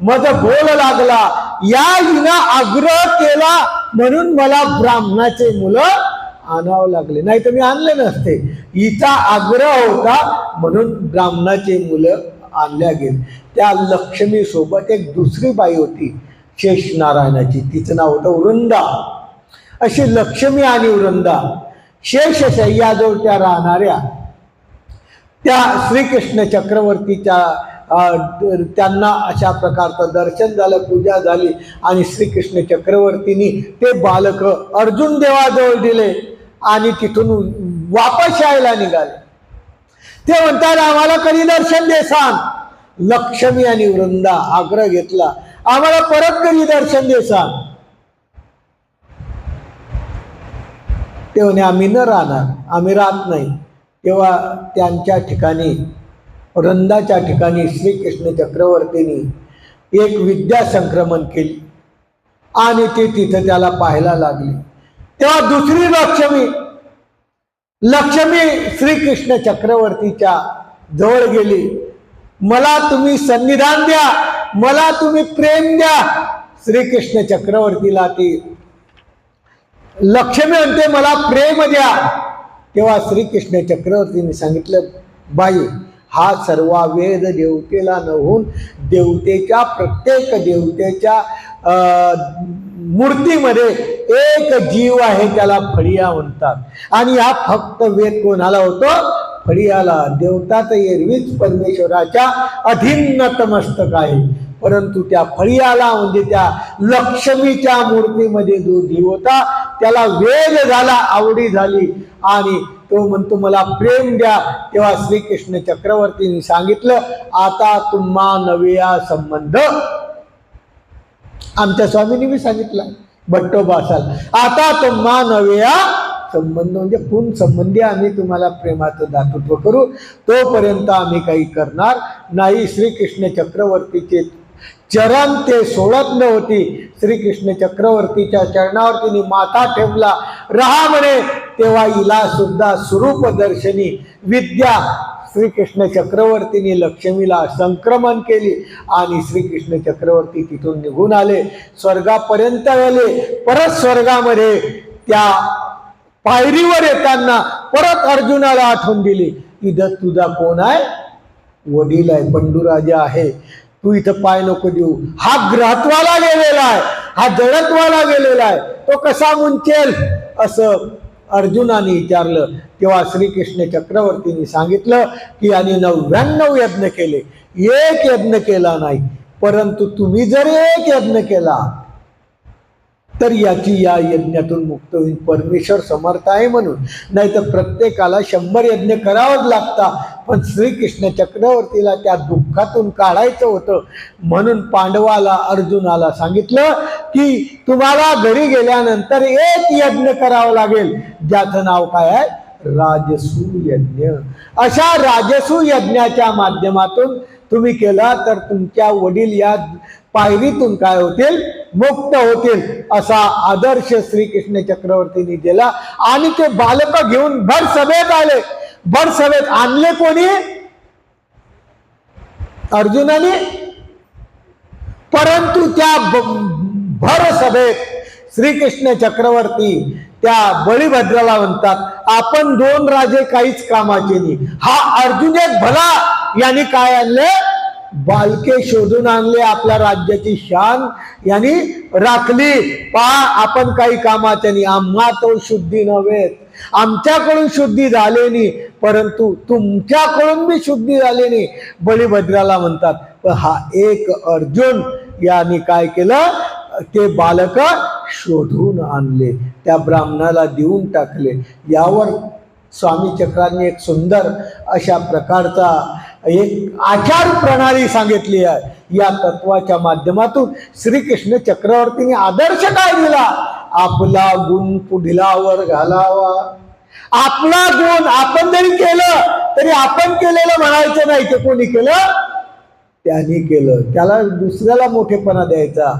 मज बोल लागला, या हिनं आग्रह केला म्हणून मला ब्राह्मणाचे मुलं आणावं लागले, नाही तर मी आणले नसते. हिचा आग्रह होता म्हणून ब्राह्मणाचे मुलं आणल्या गेले. त्या लक्ष्मी सोबत एक दुसरी बाई होती शेष नारायणाची, तिचं नाव होतं वृंदा. अशी लक्ष्मी आणि वृंदा शेषशय्याजवळ त्या राहणाऱ्या, त्या श्रीकृष्ण चक्रवर्तीच्या त्यांना अशा प्रकारचं दर्शन झालं, पूजा झाली. आणि श्रीकृष्ण चक्रवर्तींनी ते बालक अर्जुन देवाजवळ दिले आणि तिथून वापस यायला निघाले. ते म्हणतात, आम्हाला कधी दर्शन दे सांग. लक्ष्मी आणि वृंदा आग्रह घेतला आम्हाला परत कधी दर्शन दे सांग. ते म्हणे आम्ही न राहणार, आम्ही राहत नाही. तेव्हा त्यांच्या ठिकाणी वृंदाच्या ठिकाणी श्रीकृष्ण चक्रवर्तींनी एक विद्या संक्रमण केली आणि ते तिथं त्याला पाहायला लागली. तेव्हा दुसरी लक्ष्मी श्रीकृष्ण चक्रवर्तीच्या जवळ गेली. मला तुम्ही सन्निधान द्या, मला तुम्ही प्रेम द्या. श्रीकृष्ण चक्रवर्तीला ती लक्ष्मी म्हणते मला प्रेम द्या. तेव्हा श्रीकृष्ण चक्रवर्तीने सांगितलं, बाई हा सर्व वेद देवतेला न होऊन देवतेच्या प्रत्येक देवतेच्या मूर्तीमध्ये एक जीव आहे, त्याला फळिया म्हणतात. आणि हा फक्त वेद कोणाला होतो? फळियाला. देवता तर एरवीच परमेश्वराच्या अधीन नतमस्तक आहे, परंतु त्या फळियाला म्हणजे त्या लक्ष्मीच्या मूर्तीमध्ये जो जीव होता त्याला वेद झाला, आवडी झाली आणि तो म्हणतो मला प्रेम द्या. तेव्हा श्रीकृष्ण चक्रवर्तींनी सांगितलं, आता तुम्हा नव्या संबंध. आमच्या स्वामींनी मी सांगितलं भट्टोबासाल, आता तुम्हा नव्या संबंध म्हणजे पूर्ण संबंधी आम्ही तुम्हाला प्रेमाचं दातृत्व करू, तोपर्यंत आम्ही काही करणार नाही. श्रीकृष्ण चक्रवर्तीचे चरण ते सोडत नव्हती. श्रीकृष्ण चक्रवर्तीच्या चरणावर तिने माथा ठेवला, रहा म्हणे. तेव्हा हिला सुद्धा स्वरूप दर्शनी विद्या श्रीकृष्ण चक्रवर्तीने लक्ष्मीला संक्रमण केली आणि श्रीकृष्ण चक्रवर्ती तिथून निघून आले, स्वर्गापर्यंत आले. परत स्वर्गामध्ये त्या पायरीवर येताना परत अर्जुनाला आठवण दिली, इथं तुझा कोण आहे? वडील आहे, बंडूराजा आहे, तू इथं पाय नको देऊ. हा ग्रहत्वाला गेलेला आहे, हा जडत्वाला गेलेला आहे, तो कसा मुंचेल असं अर्जुनाने विचारलं. तेव्हा श्रीकृष्ण चक्रवर्तीने सांगितलं की आणि 99 यज्ञ केले, एक यज्ञ केला नाही. परंतु तुम्ही जर एक यज्ञ केला तर याची या यज्ञातून मुक्त होईल. परमेश्वर समर्थ आहे म्हणून, नाही तर प्रत्येकाला 100 यज्ञ करावंच लागतात. पण श्रीकृष्ण चक्रवर्तीला त्या दुःखातून काढायचं होतं म्हणून पांडवाला अर्जुनाला सांगितलं की तुम्हाला घरी गेल्यानंतर एक यज्ञ करावं लागेल, ज्याचं नाव काय आहे? राजसू यज्ञ. अशा राजसू यज्ञाच्या माध्यमातून तुम्ही केला तर तुमच्या वडील या पायरीतून काय होतील? मुक्त होतील. असा आदर्श श्रीकृष्ण चक्रवर्तींनी दिला आणि ते बालक घेऊन भर सभेत आले. भर सभेत आणले कोणी? अर्जुनाने. परंतु त्या भर सभेत श्रीकृष्ण चक्रवर्ती त्या बळीभद्राला म्हणतात, आपण 2 राजे काहीच कामाचे नाही. हा अर्जुन एक भला, यांनी काय आणले? बालके शोधून आणले, आपल्या राज्याची शान यांनी राखली. पहा आपण काही कामाचे नाही, आम्हा तो शुद्धी नव्हे, आमच्याकडून शुद्धी झाली नाही, परंतु तुमच्याकडून मी शुद्धी झाली नाही. बळीभद्राला म्हणतात. पण हा एक अर्जुन यांनी काय केलं? ते बालक शोधून आणले, त्या ब्राह्मणाला देऊन टाकले. यावर स्वामी चक्रांनी एक सुंदर अशा प्रकारचा एक आचार प्रणाली सांगितली आहे. या तत्वाच्या माध्यमातून श्रीकृष्ण चक्रवर्तीने आदर्श काय दिला? आपला गुण पुढिलावर घालावा. आपला गुण आपण जरी केलं तरी आपण केलेलं म्हणायचं नाही, ते कोणी केलं? त्यांनी केलं. त्याला दुसऱ्याला मोठेपणा द्यायचा.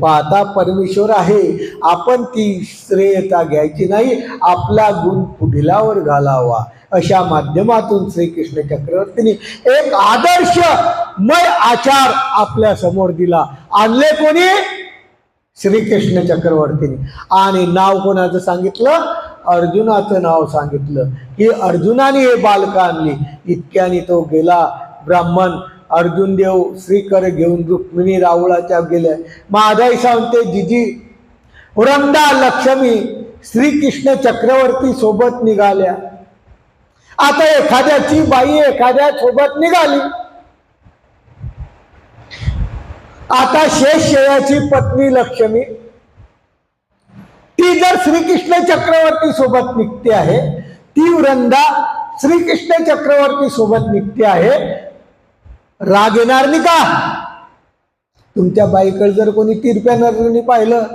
पाहता परमेश्वर आहे, आपण ती श्रेयता घ्यायची नाही, आपला गुण पुढिलावर घालावा. अशा माध्यमातून श्रीकृष्ण चक्रवर्तींनी एक आदर्शमय आचार आपल्या समोर दिला. आणले कोणी? श्रीकृष्ण चक्रवर्तींनी. आणि नाव कोणाचं सांगितलं? अर्जुनाचं नाव सांगितलं की अर्जुनाने हे बालक आणली. इतक्याने तो गेला. ब्राह्मण अर्जुन देव श्रीकर घेऊन रुक्मिणी रावळाच्या गेले. माधाई सांगते जिजी वृंदा लक्ष्मी श्रीकृष्ण चक्रवर्ती सोबत निघाल्या. आता एखाद्याची बाई एखाद्या सोबत निघाली. आता शेषशय्याची पत्नी लक्ष्मी ती जर श्रीकृष्ण चक्रवर्ती सोबत निघते आहे, ती वृंदा श्रीकृष्ण चक्रवर्ती सोबत निघते आहे, राग येणार नाही का? तुमच्या बाईकडे जर कोणी तिरप्या नजरेने पाहिलं,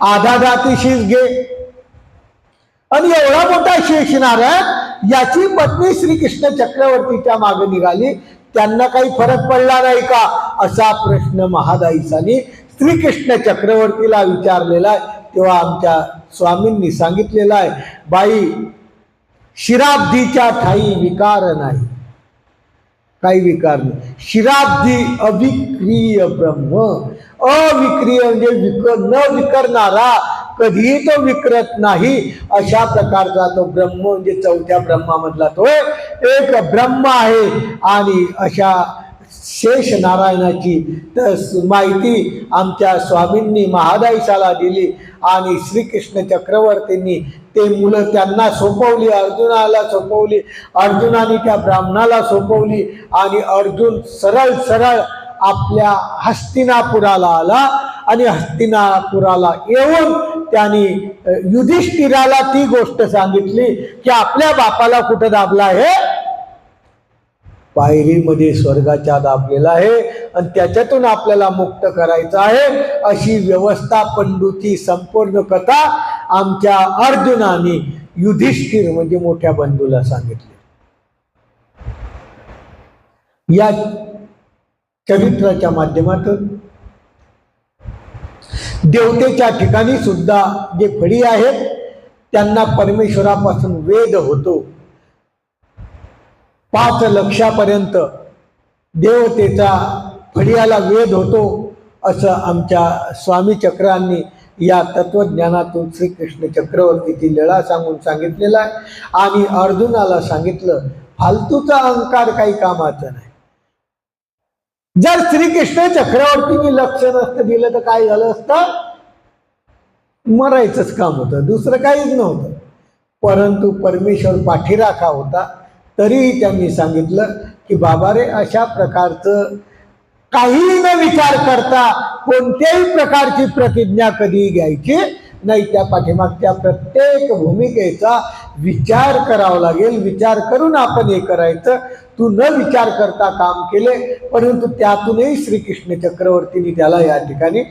आधा दाती शीश घे, आणि एवढा मोठा शेष नारायण याची पत्नी श्रीकृष्ण चक्रवर्तीच्या मागे निघाली, त्यांना काही फरक पडला नाही का, असा प्रश्न महादाईसाने श्रीकृष्ण चक्रवर्तीला विचारलेला आहे. तेव्हा आमच्या स्वामींनी सांगितलेलं आहे, बाई, शिराब्धीच्या ठाई विकार नाही, काही विकार नाही. शिराब्धी अविक्रिय ब्रह्म, अविक्रिय म्हणजे न विकरणारा, कधीही तो विक्रत नाही, अशा प्रकारचा तो ब्रह्म म्हणजे चौथ्या ब्रह्मामधला तो एक ब्रह्म आहे. आणि अशा शेष नारायणाची माहिती आमच्या स्वामींनी महादाईसाला दिली. आणि श्रीकृष्ण चक्रवर्तींनी ते मुलं त्यांना सोपवली, अर्जुनाला सोपवली, अर्जुनाने त्या ब्राह्मणाला सोपवली, आणि अर्जुन सरळ सरळ आपल्या हस्तिनापुराला आला. आणि हस्तिनापुराला येऊन त्यांनी युधिष्ठिराला ती गोष्ट सांगितली की आपल्या बापाला कुठं दाबला आहे, पायरीमध्ये स्वर्गाच्या दाबलेला आहे, आणि त्याच्यातून आपल्याला मुक्त करायचं आहे. अशी व्यवस्था पंडूची संपूर्ण कथा आमच्या अर्जुनाने युधिष्ठिर म्हणजे मोठ्या बंधूला सांगितली. या चरित्राच्या माध्यमातून देवतेच्या ठिकाणी सुद्धा जे फळी आहेत त्यांना परमेश्वरापासून वेद होतो. 5 लक्षापर्यंत देवतेचा फळीयाला वेद होतो, असं आमच्या स्वामी चक्रांनी या तत्वज्ञानातून श्रीकृष्ण चक्रवर्तीची लीळा सांगून सांगितलेलं आहे. आणि अर्जुनाला सांगितलं, फालतूचा अहंकार काही कामाचा नाही. जर श्रीकृष्ण चक्रवर्तीने लक्ष नसतं दिलं तर काय झालं असतं, मरायचंच काम होतं, दुसरं काहीच नव्हतं. परंतु परमेश्वर पाठीराखा होता, तरीही त्यांनी सांगितलं की बाबा रे, अशा प्रकारचं काही न विचार करता कोणत्याही प्रकारची प्रतिज्ञा कधी घ्यायची नाही. त्या पाठीमागच्या प्रत्येक भूमिकेचा विचार करावा लागेल, विचार करून आपण हे करायचं. तू न विचार करता काम केले, परंतु त्यातूनही श्रीकृष्ण चक्रवर्तीने त्याला या ठिकाणी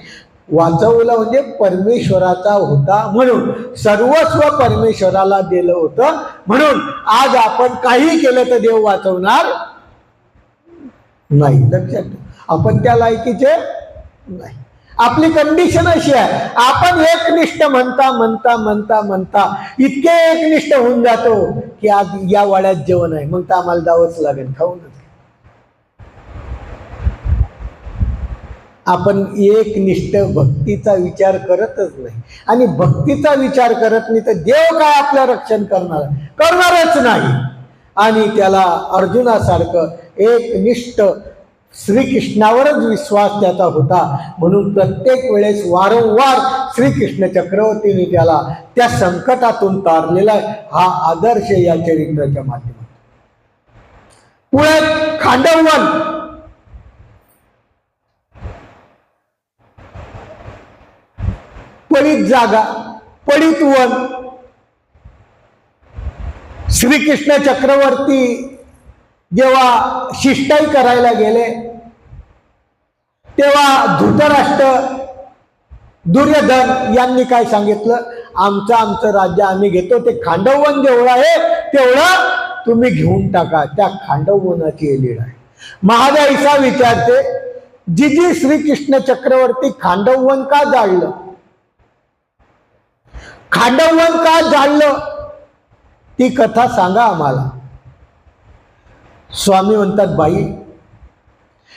वाचवलं. म्हणजे परमेश्वराचा होता म्हणून, सर्वस्व परमेश्वराला दिलं होतं म्हणून आज आपण काही केलं तर देव वाचवणार नाही. लक्षात ठेव, आपण त्या लायकीचे नाही. आपली कंडिशन अशी आहे, आपण एकनिष्ठ म्हणता म्हणता म्हणता म्हणता इतके एकनिष्ठ होऊन जातो की आज या वाड्यात जेवण आहे, मग तर आम्हाला जावंच लागेल, खाऊनच. आपण एकनिष्ठ भक्तीचा विचार करतच नाही. आणि भक्तीचा विचार करत नाही तर देव काय आपलं रक्षण करणारच नाही. आणि त्याला अर्जुनासारखं एकनिष्ठ श्रीकृष्णावरच विश्वास त्याचा होता, म्हणून प्रत्येक वेळेस वारंवार श्रीकृष्ण चक्रवर्तीने त्याला त्या संकटातून तारलेला हा आदर्श या चरित्राच्या माध्यमातून. पुढे खांडववन, पडित जागा, पडित वन. श्रीकृष्ण चक्रवर्ती जेव्हा शिष्टाई करायला गेले तेव्हा धृतराष्ट्र, दुर्योधन यांनी काय सांगितलं, आमचं राज्य आम्ही घेतो, ते खांडववन जेवढं आहे तेवढं तुम्ही घेऊन टाका. त्या खांडववनाची लीळ आहे. महादाईसा विचारते, जी श्रीकृष्ण चक्रवर्ती खांडववन का जाळलं, खांडववन का जाळलं, ती कथा सांगा आम्हाला. स्वामी म्हणतात, बाई,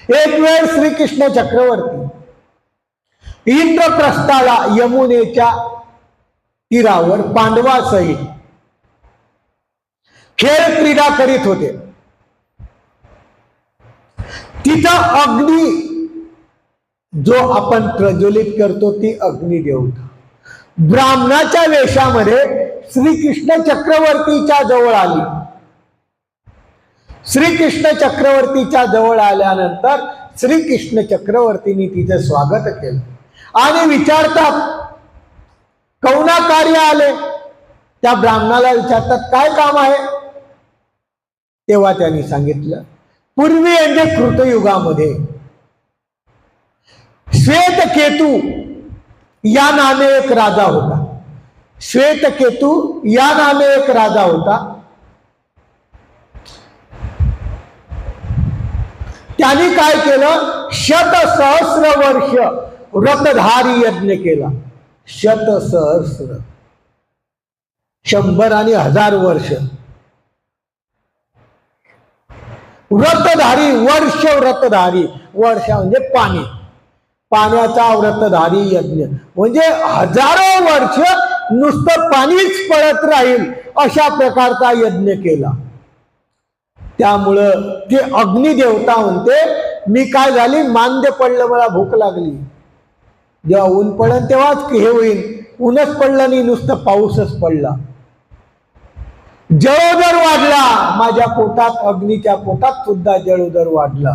एक वेळ श्रीकृष्ण चक्रवर्ती इंद्रप्रस्थाला यमुनेच्या तीरावर पांडवासहित खेळ क्रीडा करीत होते. तिथं अग्नी जो आपण प्रज्वलित करतो ती अग्निदेवता ब्राह्मणाच्या वेशामध्ये श्रीकृष्ण चक्रवर्तीच्या जवळ आली. श्रीकृष्ण चक्रवर्तीच्या जवळ आल्यानंतर श्रीकृष्ण चक्रवर्तींनी तिचं स्वागत केलं आणि विचारतात, कौना कार्य आले. त्या ब्राह्मणाला विचारतात, काय काम आहे. तेव्हा त्यांनी सांगितलं, पूर्वी म्हणजे कृतयुगामध्ये श्वेतकेतू या नामे एक राजा होता. श्वेतकेतू या नामे एक राजा होता. त्यांनी काय केलं, 100 वर्ष व्रतधारी यज्ञ केला. 100 100 आणि 1000 वर्ष व्रतधारी, व्रतधारी, वर्ष म्हणजे पाणी, पाण्याचा व्रतधारी यज्ञ म्हणजे हजारो वर्ष नुसतं पाणीच पडत राहील अशा प्रकारचा यज्ञ केला. त्यामुळं ते अग्निदेवता म्हणते, मी काय झाली, मांद्य पडलं, मला भूक लागली. जेव्हा ऊन पडलं तेव्हाच हे होईल, ऊनच पडलं नाही, नुसतं पाऊसच पडला. जळोदर वाढला माझ्या पोटात, अग्नीच्या पोटात सुद्धा जळोदर वाढला.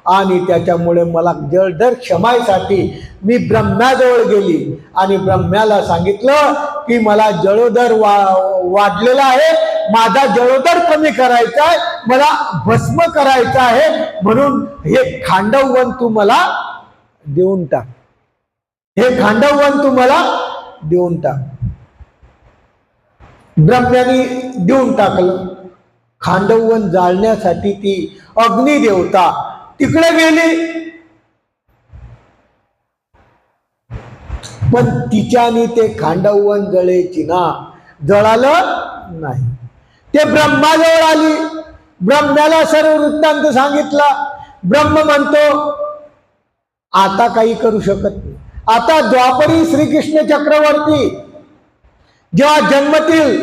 आणि त्याच्यामुळे मला जळदर क्षमायसाठी मी ब्रह्म्याजवळ गेली आणि ब्रह्म्याला सांगितलं की मला जळोदर वाढलेला आहे, माझा जळोदर कमी करायचा आहे, मला भस्म करायचा आहे, म्हणून हे खांडववन तू मला देऊन टाक, हे खांडववन तू मला देऊन टाक. ब्रह्म्याने देऊन टाकलं. खांडववन जाळण्यासाठी ती अग्निदेवता तिकडे गेली, पण तिच्याने ते खांडववन जळेची ना, जळालं नाही. ते ब्रह्माजवळ आली, ब्रह्म्याला सर्व वृत्तांत सांगितला. ब्रह्म म्हणतो आता काही करू शकत नाही. आता द्वापरी श्रीकृष्ण चक्रवर्ती जेव्हा जन्मतील,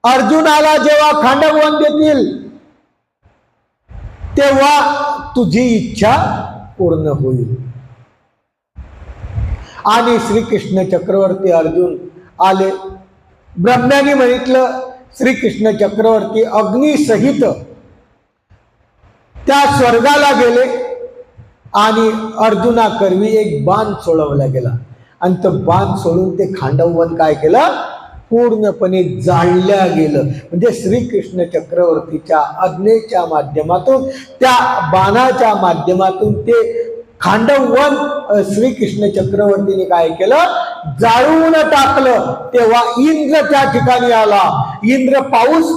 अर्जुनाला जेव्हा खांडववन देतील, तेव्हा तुझी इच्छा पूर्ण होईल. आणि श्रीकृष्ण चक्रवर्ती अर्जुन आले. ब्रह्म्याने म्हटलं, श्रीकृष्ण चक्रवर्ती अग्निसहित त्या स्वर्गाला गेले आणि अर्जुनाकरवी एक बाण सोडवला गेला. आणि तो बाण सोडून ते खांडववन काय केलं, पूर्णपणे जाळल्या गेलं. म्हणजे श्रीकृष्ण चक्रवर्तीच्या आज्ञेच्या माध्यमातून, त्या बाणाच्या माध्यमातून ते खांडववन श्रीकृष्ण चक्रवर्तीने काय केलं, जाळून टाकलं. तेव्हा इंद्र त्या ठिकाणी आला. इंद्र पाऊस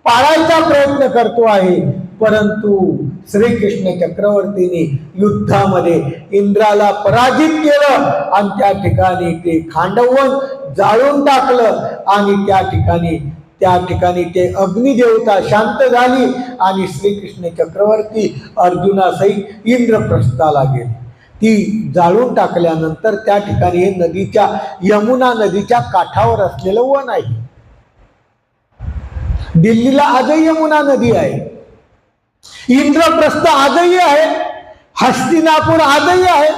पाडायचा प्रयत्न करतो आहे, परंतु श्रीकृष्ण चक्रवर्तीने युद्धामध्ये इंद्राला पराजित केलं आणि त्या ठिकाणी ते खांडववन जाळून टाकलं. आणि त्या ठिकाणी ते अग्निदेवता शांत झाली आणि श्रीकृष्ण चक्रवर्ती अर्जुनासहित इंद्रप्रस्थाला गेले. ती जाळून टाकल्यानंतर त्या ठिकाणी हे नदीच्या, यमुना नदीच्या काठावर असलेलं वन आहे. दिल्लीला आजही यमुना नदी आहे, इंद्रप्रस्थ आजही आहे, हस्तिनापूर आजही आहे.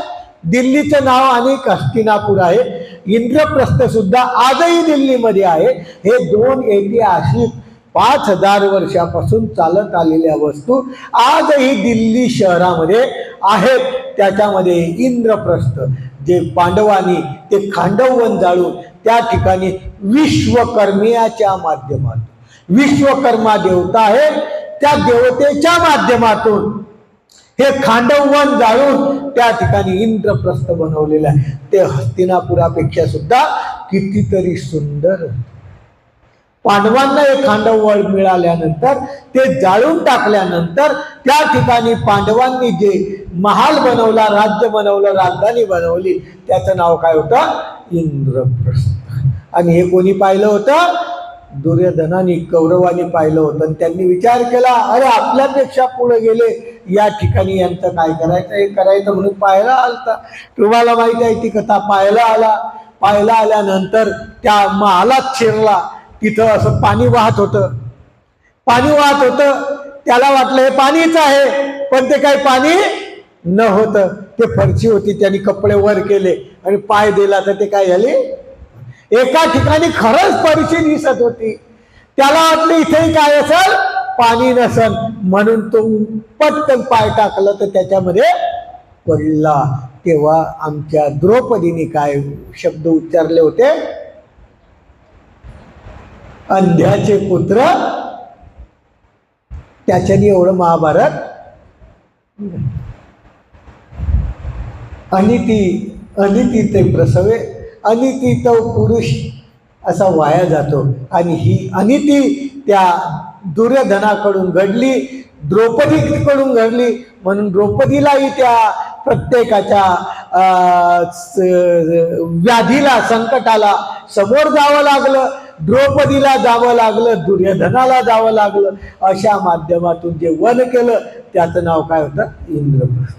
दिल्लीचं नाव अनेक हस्तिनापूर आहे, इंद्रप्रस्थ सुद्धा आजही दिल्लीमध्ये आहे. हे दोन ऐतिहासिक 5000 वर्षापासून चालत आलेल्या वस्तू आजही दिल्ली शहरामध्ये आहेत. त्याच्यामध्ये इंद्रप्रस्थ जे पांडवांनी ते खांडववन जाळून त्या ठिकाणी विश्वकर्म्याच्या माध्यमातून, विश्वकर्मा देवता आहे, त्या देवतेच्या माध्यमातून हे खांडववन जाळून त्या ठिकाणी इंद्रप्रस्थ बनवलेलं आहे. ते हस्तिनापुरापेक्षा सुद्धा कितीतरी सुंदर. पांडवांना हे खांडववन मिळाल्यानंतर, ते जाळून टाकल्यानंतर त्या ठिकाणी पांडवांनी जे महाल बनवला, राज्य बनवलं, राजधानी बनवली, त्याचं नाव काय होतं, इंद्रप्रस्थ. आणि हे कोणी पाहिलं होतं, दुर्योधनाने, कौरवांनी पाहिलं होतं. आणि त्यांनी विचार केला, अरे आपल्यापेक्षा पुढे गेले, या ठिकाणी यांचं काय करायचं, हे करायचं म्हणून पाहायला आलता. तुम्हाला माहिती आहे ती कथा. पाहायला आल्यानंतर त्या महालात शिरला. तिथं असं पाणी वाहत होतं, त्याला वाटलं हे पाणीच आहे, पण ते काही पाणी न होतं, ते फरशी होती. त्यांनी कपडे वर केले आणि पाय दिला तर ते काय झाले, एका ठिकाणी खरंच फरशी दिसत होती. त्याला वाटलं इथे काय असेल, पाणी नसेल, म्हणून तो पटकन पाय टाकला तर त्याच्यामध्ये पडला. तेव्हा आमच्या द्रौपदीने काय शब्द उच्चारले होते, अंध्याचे पुत्र. त्याच्याने एवढं महाभारत. अनिती अनिती ते प्रसवे, अनिती तो पुरुष असा वाया जातो. आणि ही अनिती त्या दुर्योधनाकडून घडली, द्रौपदीकडून घडली. म्हणून द्रौपदीलाही त्या प्रत्येकाच्या व्याधीला, संकटाला समोर जावं लागलं. द्रौपदीला जावं लागलं, दुर्योधनाला जावं लागलं. अशा माध्यमातून जे वन केलं त्याचं नाव काय होतं? इंद्रप्रस्थ.